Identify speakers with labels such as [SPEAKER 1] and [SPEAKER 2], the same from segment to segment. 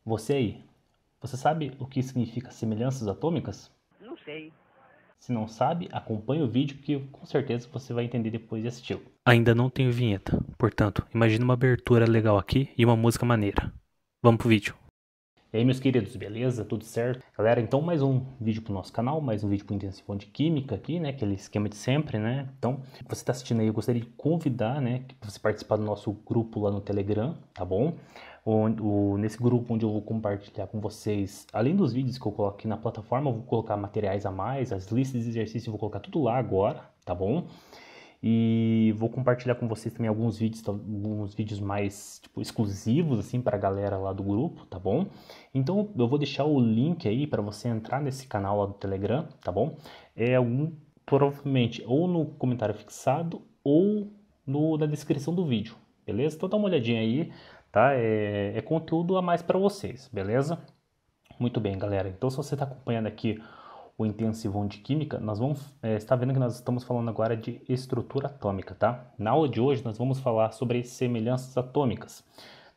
[SPEAKER 1] Você aí, você sabe o que significa semelhanças atômicas?
[SPEAKER 2] Não sei.
[SPEAKER 1] Se não sabe, acompanhe o vídeo que com certeza você vai entender depois de assistir. Ainda não tenho vinheta, portanto, imagine uma abertura legal aqui e uma música maneira. Vamos pro vídeo. E aí, meus queridos, beleza? Tudo certo? Galera, então mais um vídeo pro nosso canal, mais um vídeo pro Intensivão de Química aqui, né? Aquele esquema de sempre, né? Então, você tá assistindo aí, eu gostaria de convidar, né, que você participar do nosso grupo lá no Telegram, tá bom? Nesse grupo onde eu vou compartilhar com vocês, além dos vídeos que eu coloco aqui na plataforma, eu vou colocar materiais a mais, as listas de exercícios eu vou colocar tudo lá agora, tá bom? E vou compartilhar com vocês também alguns vídeos mais tipo, exclusivos assim para a galera lá do grupo, tá bom? Então eu vou deixar o link aí para você entrar nesse canal lá do Telegram, tá bom? Provavelmente ou no comentário fixado ou na descrição do vídeo, beleza? Então dá uma olhadinha aí, tá? É conteúdo a mais para vocês, beleza? Muito bem, galera. Então, se você está acompanhando aqui o Intensivão de Química, nós vamos está vendo que nós estamos falando agora de estrutura atômica, tá? Na aula de hoje, nós vamos falar sobre semelhanças atômicas.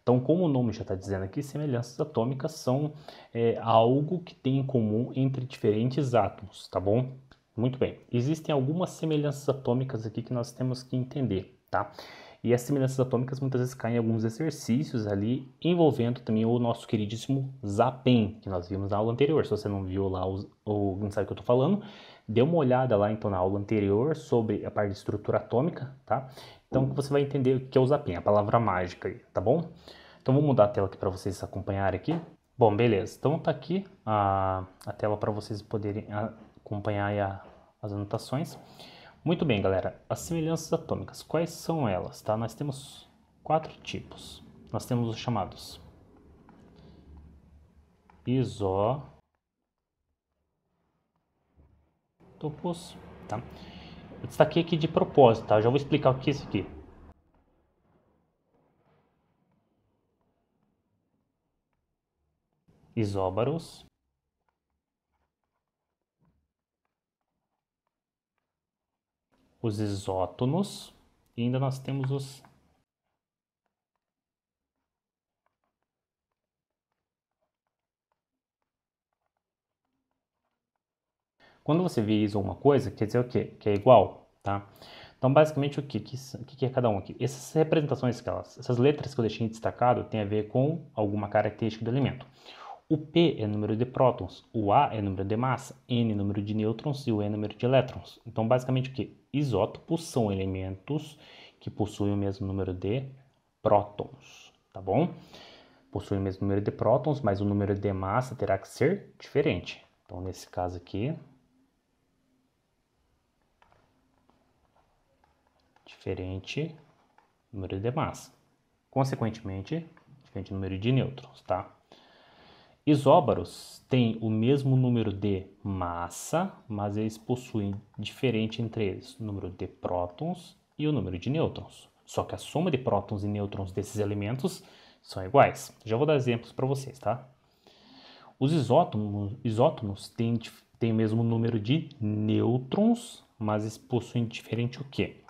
[SPEAKER 1] Então, como o nome já está dizendo aqui, semelhanças atômicas são algo que tem em comum entre diferentes átomos, tá bom? Muito bem. Existem algumas semelhanças atômicas aqui que nós temos que entender, tá? E as semelhanças atômicas muitas vezes caem em alguns exercícios ali, envolvendo também o nosso queridíssimo Zapen, que nós vimos na aula anterior. Se você não viu lá ou não sabe o que eu estou falando, dê uma olhada lá então na aula anterior sobre a parte de estrutura atômica, tá? Então você vai entender o que é o Zapen, a palavra mágica aí, tá bom? Então vou mudar a tela aqui para vocês acompanharem aqui. Bom, beleza. Então tá aqui a tela para vocês poderem acompanhar as anotações. Muito bem, galera. As semelhanças atômicas, quais são elas? Tá? Nós temos 4 tipos. Nós temos os chamados isótopos, tá? Eu destaquei aqui de propósito, tá? Eu já vou explicar o que é isso aqui. Isóbaros, os isótonos e ainda nós temos os Quando você vê isso uma coisa, quer dizer o quê? Que é igual, tá? Então, basicamente, o que é cada um aqui? Essas representações, essas letras que eu deixei destacado, tem a ver com alguma característica do elemento. O P é número de prótons, o A é número de massa, N número de nêutrons e o E número de elétrons. Então, basicamente, o que? Isótopos são elementos que possuem o mesmo número de prótons, tá bom? Possuem o mesmo número de prótons, mas o número de massa terá que ser diferente. Então, nesse caso aqui, diferente número de massa. Consequentemente, diferente número de nêutrons, tá? Isóbaros têm o mesmo número de massa, mas eles possuem diferente entre eles o número de prótons e o número de nêutrons. Só que a soma de prótons e nêutrons desses elementos são iguais. Já vou dar exemplos para vocês, tá? Os isótonos têm o mesmo número de nêutrons, mas eles possuem diferente o quê?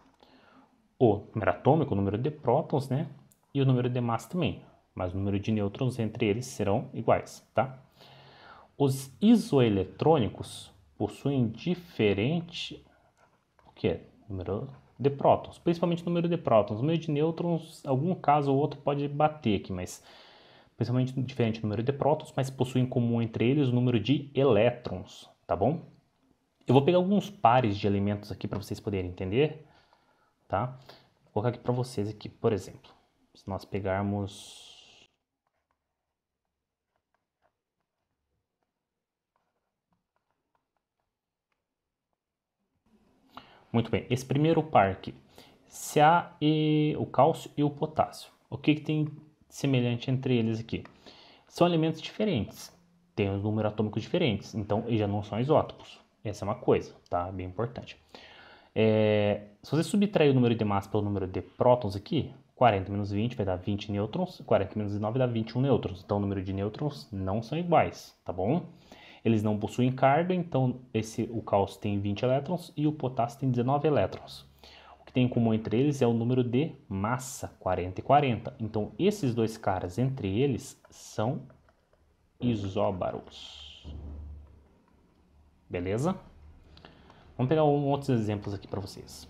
[SPEAKER 1] O número atômico, o número de prótons, né? E o número de massa também. Mas o número de nêutrons entre eles serão iguais, tá? Os isoeletrônicos possuem diferente o que? Número de prótons, principalmente o número de prótons. O número de nêutrons, algum caso ou outro pode bater aqui, mas principalmente diferente o número de prótons, mas possuem em comum entre eles o número de elétrons, tá bom? Eu vou pegar alguns pares de elementos aqui para vocês poderem entender, tá? Vou colocar aqui para vocês aqui, por exemplo, se nós pegarmos muito bem, esse primeiro par aqui, Ca e o cálcio e o potássio. O que tem semelhante entre eles aqui? São elementos diferentes, têm um número atômico diferentes, então eles já não são isótopos. Essa é uma coisa, tá? Bem importante. Se você subtrair o número de massa pelo número de prótons aqui, 40 menos 20 vai dar 20 nêutrons, 40 menos 9 dá 21 nêutrons. Então o número de nêutrons não são iguais, tá bom? Eles não possuem carga, então o cálcio tem 20 elétrons e o potássio tem 19 elétrons. O que tem em comum entre eles é o número de massa, 40 e 40. Então esses dois caras entre eles são isóbaros. Beleza? Vamos pegar outros exemplos aqui para vocês.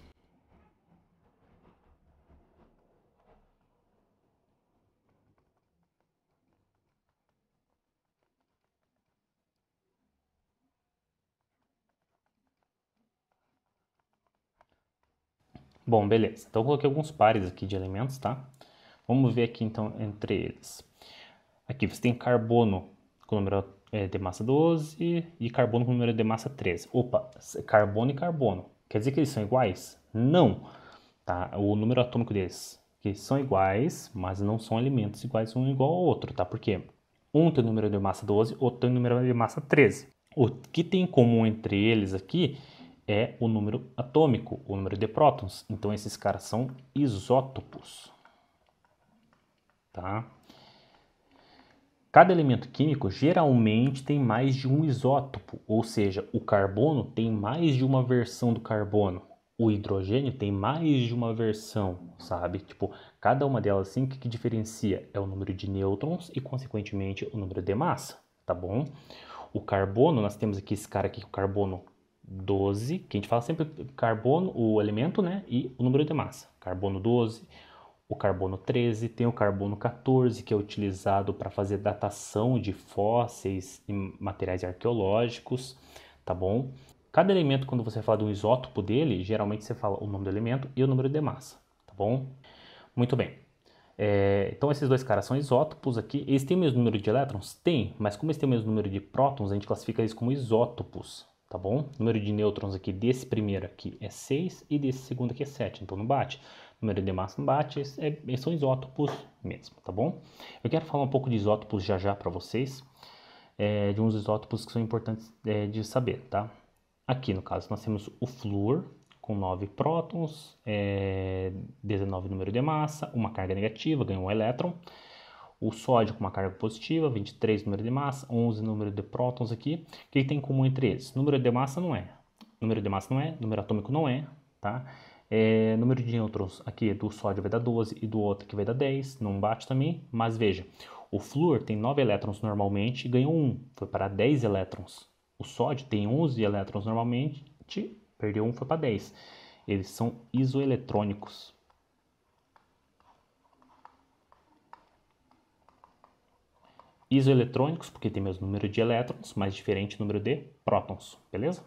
[SPEAKER 1] Bom, beleza. Então eu coloquei alguns pares aqui de elementos, tá? Vamos ver aqui então entre eles. Aqui você tem carbono com número de massa 12 e carbono com número de massa 13. Opa, carbono e carbono. Quer dizer que eles são iguais? Não. Tá? O número atômico deles que são iguais, mas não são elementos iguais um igual ao outro, tá? Porque um tem o número de massa 12, outro tem o número de massa 13. O que tem em comum entre eles aqui é o número atômico, o número de prótons. Então esses caras são isótopos, tá? Cada elemento químico geralmente tem mais de um isótopo, ou seja, o carbono tem mais de uma versão do carbono. O hidrogênio tem mais de uma versão, sabe? Tipo, cada uma delas assim, o que diferencia é o número de nêutrons e, consequentemente, o número de massa, tá bom? O carbono, nós temos aqui esse cara aqui, o carbono 12, que a gente fala sempre carbono, o elemento, né? E o número de massa. Carbono 12, o carbono 13, tem o carbono 14, que é utilizado para fazer datação de fósseis e materiais arqueológicos, tá bom? Cada elemento, quando você fala de um isótopo dele, geralmente você fala o nome do elemento e o número de massa, tá bom? Muito bem. Então esses dois caras são isótopos aqui. Eles têm o mesmo número de elétrons? Tem, mas como eles têm o mesmo número de prótons, a gente classifica eles como isótopos, tá bom? O número de nêutrons aqui desse primeiro aqui é 6 e desse segundo aqui é 7, então não bate. O número de massa não bate, eles são isótopos mesmo, tá bom? Eu quero falar um pouco de isótopos já para vocês, de uns isótopos que são importantes de saber, tá? Aqui, no caso, nós temos o flúor, com 9 prótons, 19 número de massa, uma carga negativa, ganhou um elétron. O sódio com uma carga positiva, 23 número de massa, 11 número de prótons aqui. O que tem em comum entre eles? Número de massa não é. Número de massa não é, número atômico não é, tá? Número de nêutrons aqui do sódio vai dar 12 e do outro aqui vai dar 10, não bate também, mas veja, o flúor tem 9 elétrons normalmente e ganhou 1, foi para 10 elétrons. O sódio tem 11 elétrons normalmente, perdeu 1, foi para 10. Eles são isoeletrônicos. Isoeletrônicos, porque tem mesmo número de elétrons, mas diferente número de prótons, beleza?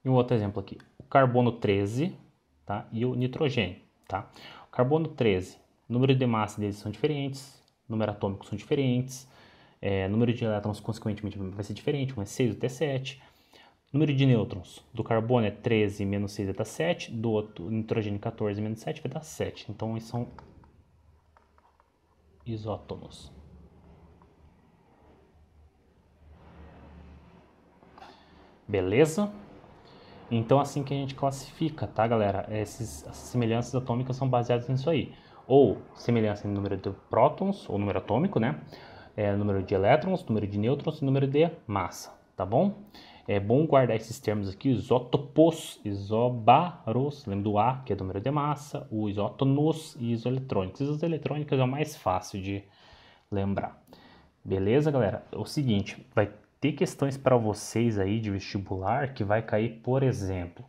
[SPEAKER 1] E um outro exemplo aqui, o carbono 13, tá? E o nitrogênio, tá? O carbono 13, número de massa deles são diferentes, número atômico são diferentes, número de elétrons, consequentemente, vai ser diferente, um é 6, outro é 7. Número de nêutrons do carbono é 13 menos 6 vai dar 7, do outro nitrogênio 14 menos 7 vai dar 7. Então, eles são isótonos. Beleza? Então, assim que a gente classifica, tá, galera? Essas semelhanças atômicas são baseadas nisso aí. Ou semelhança em número de prótons, ou número atômico, né? Número de elétrons, número de nêutrons e número de massa, tá bom? É bom guardar esses termos aqui, isótopos, isóbaros, lembra do A, que é o número de massa, o isótonos e isoeletrônicos. Isoeletrônicos é o mais fácil de lembrar. Beleza, galera? É o seguinte, vai ter questões para vocês aí de vestibular que vai cair, por exemplo,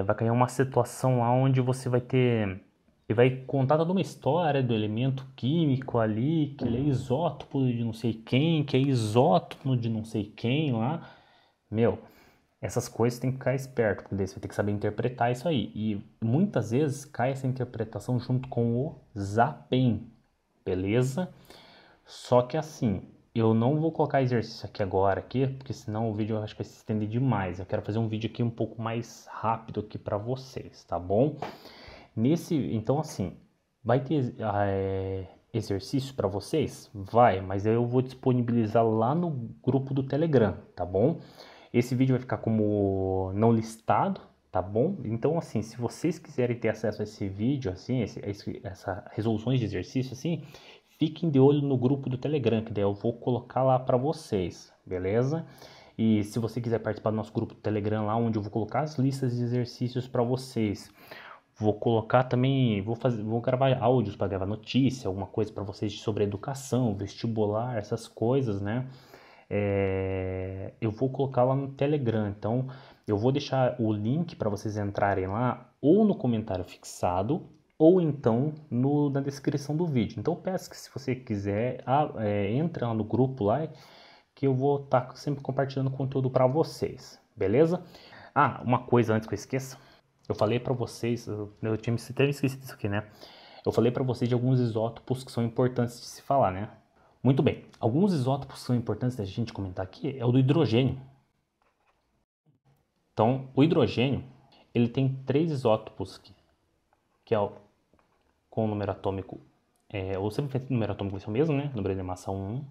[SPEAKER 1] vai cair uma situação lá onde você vai ter e vai contar toda uma história do elemento químico ali, que ele é isótopo de não sei quem, que é isótopo de não sei quem lá. Meu, essas coisas tem que ficar esperto, porque daí você vai ter que saber interpretar isso aí. E muitas vezes cai essa interpretação junto com o Zapen, beleza? Só que assim, eu não vou colocar exercício aqui, porque senão o vídeo eu acho que vai se estender demais. Eu quero fazer um vídeo aqui um pouco mais rápido aqui para vocês, tá bom? Então assim, vai ter exercício para vocês? Vai, mas eu vou disponibilizar lá no grupo do Telegram, tá bom? Esse vídeo vai ficar como não listado, tá bom? Então assim, se vocês quiserem ter acesso a esse vídeo, assim, essas resoluções de exercício, assim, fiquem de olho no grupo do Telegram, que daí eu vou colocar lá para vocês, beleza? E se você quiser participar do nosso grupo do Telegram lá, onde eu vou colocar as listas de exercícios para vocês, Vou colocar também, vou gravar áudios para gravar notícia, alguma coisa para vocês sobre educação, vestibular, essas coisas, né? Eu vou colocar lá no Telegram, então eu vou deixar o link para vocês entrarem lá ou no comentário fixado ou então na descrição do vídeo. Então peço que se você quiser, entre lá no grupo lá que eu vou estar sempre compartilhando conteúdo para vocês, beleza? Ah, uma coisa antes que eu esqueça. Eu falei para vocês, eu tinha até esquecido isso aqui, né? Eu falei para vocês de alguns isótopos que são importantes de se falar, né? Muito bem, alguns isótopos que são importantes da gente comentar aqui é o do hidrogênio. Então, o hidrogênio, ele tem 3 isótopos aqui, que é com o número atômico, ou sempre o número atômico vai ser o mesmo, né? Número de massa 1,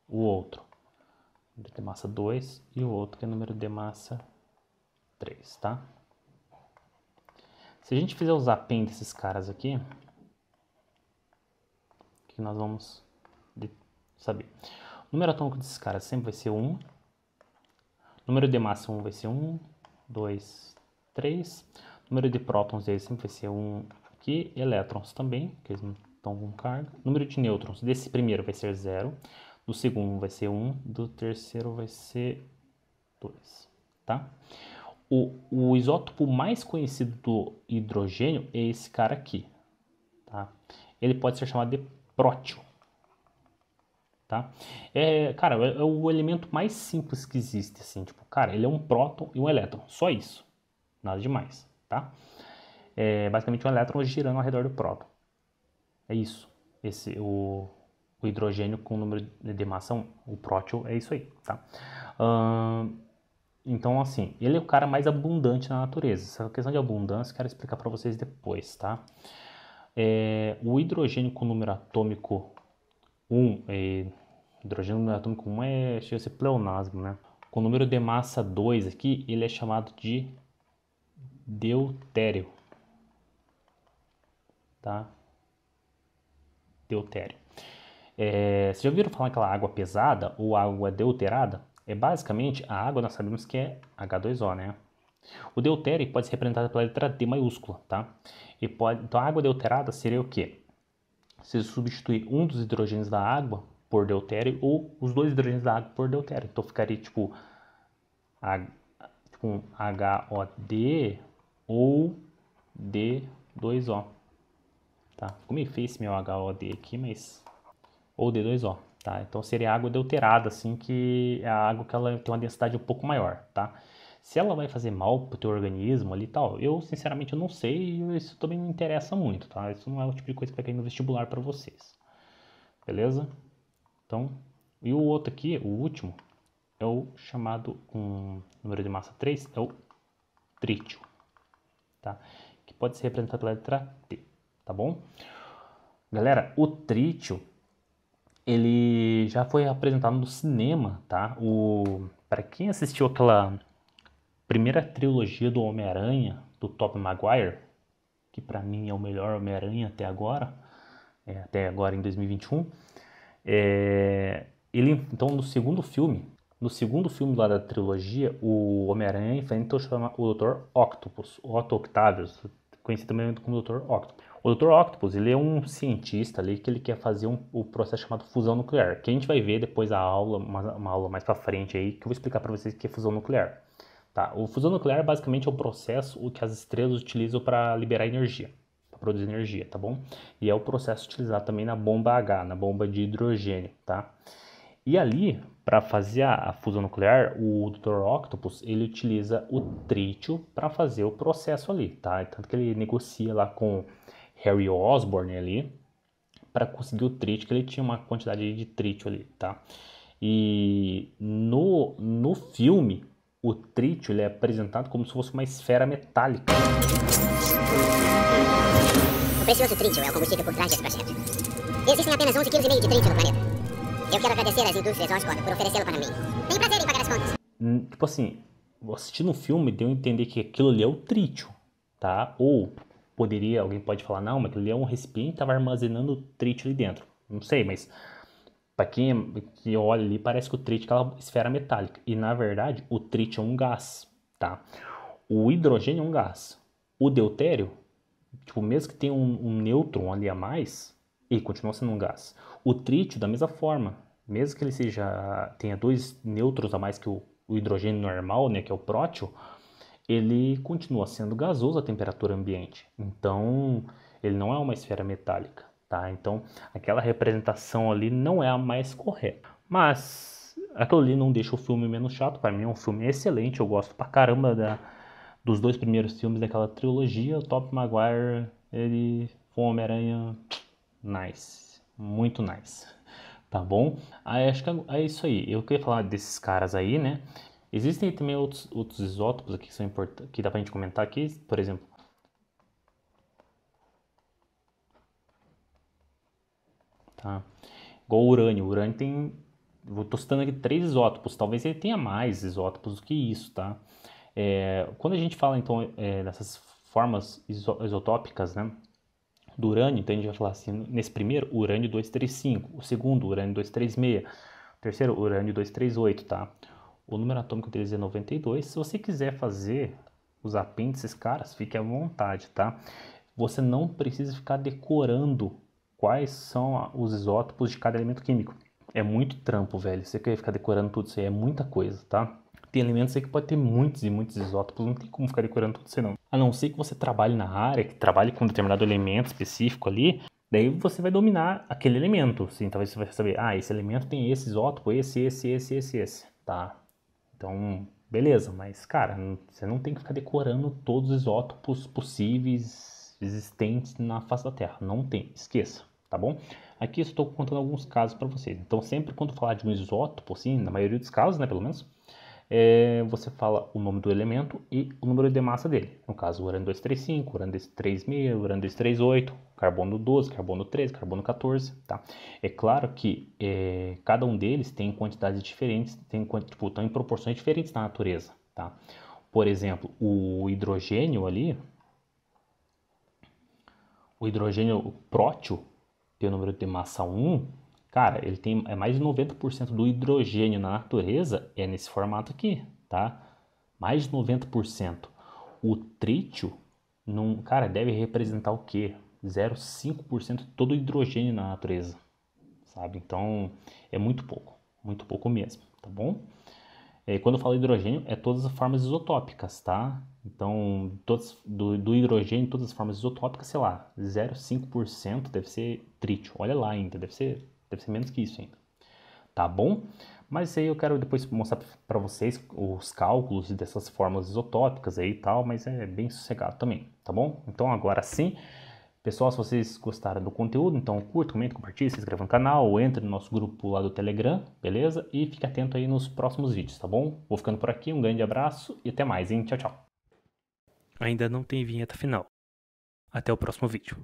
[SPEAKER 1] o outro, número de massa 2 e o outro que é número de massa 3, tá? Se a gente fizer o zapping desses caras aqui, o que nós vamos saber? O número atômico desses caras sempre vai ser 1. O número de massa 1 vai ser 1, 2, 3. O número de prótons deles sempre vai ser 1 aqui. Elétrons também, que eles não estão com carga. O número de nêutrons desse primeiro vai ser 0. Do segundo vai ser 1. Do terceiro vai ser 2. Tá? O isótopo mais conhecido do hidrogênio é esse cara aqui. Tá? Ele pode ser chamado de prótio. Tá? Cara, é o elemento mais simples que existe, assim, tipo, cara, ele é um próton e um elétron, só isso, nada demais, tá? Basicamente um elétron girando ao redor do próton, é isso, o hidrogênio com o número de massa 1, o prótio é isso aí, tá? Então, assim, ele é o cara mais abundante na natureza, essa questão de abundância eu quero explicar para vocês depois, tá? O hidrogênio com número atômico 1, hidrogênio no número atômico 1 chega a ser pleonasmo, né? Com o número de massa 2 aqui, ele é chamado de deutério, tá? Deutério. Vocês já ouviram falar aquela água pesada ou água deuterada? Basicamente, a água nós sabemos que é H2O, né? O deutério pode ser representado pela letra D maiúscula, tá? Então a água deuterada seria o quê? Se substituir um dos hidrogênios da água por deutério ou os dois hidrogênios da água por deutério. Então ficaria tipo um HOD ou D2O. Tá? Ficou meio feio esse meu HOD aqui, mas... Ou D2O, tá? Então seria água deuterada, assim, que é a água que ela tem uma densidade um pouco maior, tá? Se ela vai fazer mal pro teu organismo ali e tal, eu sinceramente eu não sei e isso também não me interessa muito, tá? Isso não é o tipo de coisa que vai cair no vestibular para vocês. Beleza? Então, e o outro aqui, o último, é o chamado, com número de massa 3, é o trítio, tá? Que pode ser representado pela letra T, tá bom? Galera, o trítio, ele já foi apresentado no cinema, tá? Para quem assistiu aquela primeira trilogia do Homem-Aranha, do Tobey Maguire, que para mim é o melhor Homem-Aranha até agora em 2021, então no segundo filme lá da trilogia, o Homem-Aranha enfrenta o Dr. Octopus, o Otto Octavius, conhecido também como Dr. Octopus. O Dr. Octopus, ele é um cientista ali que ele quer fazer o processo chamado fusão nuclear, que a gente vai ver depois a aula, uma aula mais para frente aí, que eu vou explicar para vocês o que é fusão nuclear. Tá? O fusão nuclear basicamente é o processo que as estrelas utilizam para liberar energia, para produzir energia, tá bom? E é o processo utilizado também na bomba H, na bomba de hidrogênio, tá? E ali, para fazer a fusão nuclear, o Dr. Octopus, ele utiliza o trítio para fazer o processo ali, tá? Tanto que ele negocia lá com Harry Osborn ali, para conseguir o trítio, que ele tinha uma quantidade de trítio ali, tá? E no filme, o trítio ele é apresentado como se fosse uma esfera metálica.
[SPEAKER 2] O precioso trítio é o combustível por trás desse processo. Existem apenas 11,5 kg de trítio no planeta. Eu quero agradecer às indústrias Oscorp por oferecê-lo para mim. Tenho prazer em pagar as contas.
[SPEAKER 1] Tipo assim, assistindo o filme deu a entender que aquilo ali é o trítio, tá? Ou alguém pode falar, não, mas aquilo ali é um recipiente que estava armazenando trítio ali dentro. Não sei, mas para quem que olha ali, parece que o trítio é aquela esfera metálica. E na verdade, o trítio é um gás, tá? O hidrogênio é um gás. O deutério tipo, mesmo que tenha um nêutron ali a mais, ele continua sendo um gás. O trítio, da mesma forma, mesmo que ele tenha 2 nêutrons a mais que o hidrogênio normal, né, que é o prótio, ele continua sendo gasoso a temperatura ambiente. Então, ele não é uma esfera metálica, tá? Então, aquela representação ali não é a mais correta. Mas, aquilo ali não deixa o filme menos chato. Para mim é um filme excelente, eu gosto pra caramba dos 2 primeiros filmes daquela trilogia. O Tobey Maguire, ele foi um Homem-Aranha nice, muito nice, tá bom? Aí acho que é isso aí. Eu queria falar desses caras aí, né? Existem também outros isótopos aqui que são importantes, que dá pra gente comentar aqui, por exemplo. Tá? Igual o urânio. O urânio tem. Eu tô citando aqui 3 isótopos. Talvez ele tenha mais isótopos do que isso, tá? Quando a gente fala, então, dessas formas isotópicas, né? Do urânio, então a gente vai falar assim, nesse primeiro, urânio 235, o segundo, urânio 236, o terceiro, urânio 238, tá? O número atômico deles é 92. Se você quiser fazer os apêndices, caras, fique à vontade, tá? Você não precisa ficar decorando quais são os isótopos de cada elemento químico. É muito trampo, velho. Você quer ficar decorando tudo isso aí, é muita coisa, tá? Tem elementos aí que pode ter muitos e muitos isótopos, não tem como ficar decorando tudo isso aí, não. A não ser que você trabalhe na área, que trabalhe com um determinado elemento específico ali, daí você vai dominar aquele elemento, assim, talvez você vai saber, esse elemento tem esse isótopo, esse, tá? Então, beleza, mas, cara, você não tem que ficar decorando todos os isótopos possíveis existentes na face da Terra, não tem, esqueça, tá bom? Aqui eu estou contando alguns casos para vocês, então sempre quando falar de um isótopo, assim, na maioria dos casos, né, pelo menos, você fala o nome do elemento e o número de massa dele. No caso, urânio 235, urânio 236, urânio 238, carbono 12, carbono 13, carbono 14, tá? É claro que cada um deles tem quantidades diferentes, estão em proporções diferentes na natureza, tá? Por exemplo, o hidrogênio ali, o hidrogênio prótio, tem o número de massa 1, cara, ele tem mais de 90% do hidrogênio na natureza é nesse formato aqui, tá? Mais de 90%. O trítio, cara, deve representar o quê? 0,5% de todo o hidrogênio na natureza, sabe? Então, é muito pouco mesmo, tá bom? Quando eu falo hidrogênio, é todas as formas isotópicas, tá? Então, do hidrogênio, todas as formas isotópicas, sei lá, 0,5% deve ser trítio. Olha lá ainda, deve ser menos que isso ainda. Tá bom? Mas aí eu quero depois mostrar para vocês os cálculos dessas formas isotópicas aí e tal, mas é bem sossegado também, tá bom? Então agora sim, pessoal, se vocês gostaram do conteúdo, então curta, comenta, compartilha, se inscreva no canal, ou entre no nosso grupo lá do Telegram, beleza? E fique atento aí nos próximos vídeos, tá bom? Vou ficando por aqui, um grande abraço e até mais, hein? Tchau, tchau. Ainda não tem vinheta final. Até o próximo vídeo.